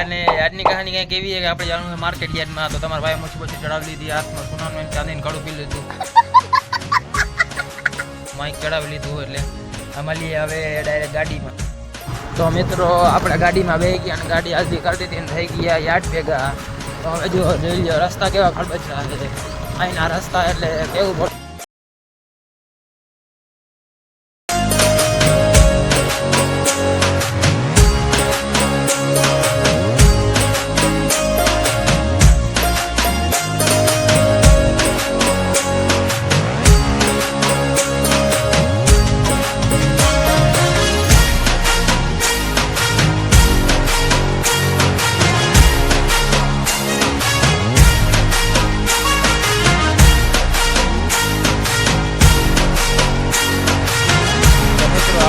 અને આજની કહાની કંઈક એવી છે કે આપણે જાણવું માર્કેટ યાર્ડમાં તો તમારા ભાઈ મુસીબત ચડાવી લીધી, હાથમાં સોનાનું ચાંદીનું કાળું પી લીધું, માઇક ચડાવી લીધું. એટલે અમારી હવે ડાયરેક્ટ ગાડીમાં. તો મિત્રો આપણે ગાડીમાં બેસી ગયા અને ગાડી આજથી કરતી હતી થઈ ગયા યાર્ડ ભેગા. તો હવે જો જોઈ લો રસ્તા કેવા ખડબચા છે અહીંના રસ્તા, એટલે કેવું પડે.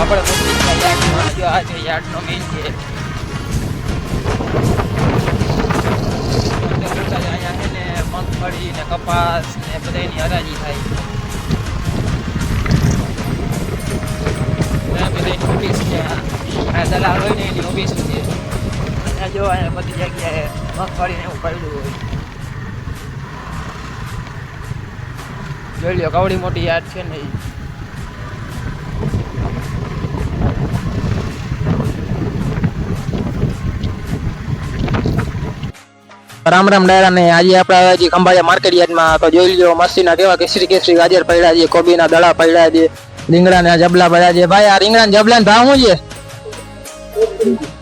આપણે જો આ છે યાર્ડનો મેઇન છે. અહીંયા છે ને મગફળી ને કપાસ ને બધાની હરાજી થાય. બધાની ઓફિસ છે, આ દલાલ હોય ને એની ઓફિસ છે. અહીંયા જો અહીંયા બધી જગ્યાએ મગફળી ને એવું પડ્યું હોય. જોઈ લો કવડી મોટી યાર્ડ છે ને. રામ રામ ડાયરા ને આજે આપણે હજી ખંભાળિયા માર્કેટ યાર્ડમાં. તો જોઈ લો મસ્તીના કેવા કેસરી કેસરી ગાજર પડ્યા છે, કોબીના દડા પડ્યા છે, રીંગણાના જબલા પડ્યા છે. ભાઈ આ રીંગણાના જબલાનો ભાવ શું છે?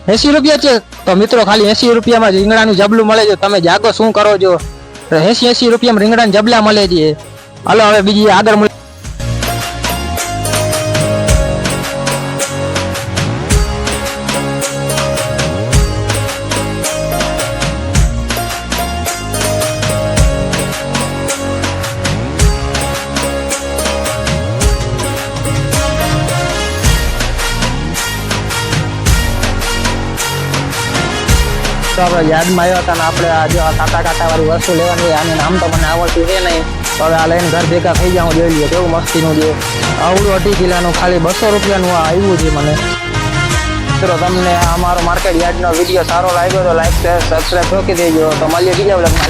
80 રૂપિયા છે. તો મિત્રો ખાલી 80 રૂપિયામાં રીંગણાનું જબલું મળે છે. તમે જાગો શું કરો છો? 80 રૂપિયામાં રીંગણાના જબલા મળે છે. હાલો હવે બીજી આગળ. તો આપણે યાદમાં આવ્યા હતા ને આપણે આ જો કાંટા વાળી વસ્તુ લેવાની. આનું નામ તો મને આવડતું છે નહીં. હવે આ લઈને ઘર ભેગા થઈ જાઉં. જોઈ લઈએ કેવું મસ્તીનું છે. આવડું 2.5 કિલોનું ખાલી 200 રૂપિયાનું આ આવ્યું છે મને. મિત્રો તમને અમારો માર્કેટ યાર્ડનો વિડીયો સારો લાગ્યો તો લાઈક શેર સબસ્ક્રાઈબ ઠોકી દેજો. તો મળીએ બીજા વ્લોગમાં.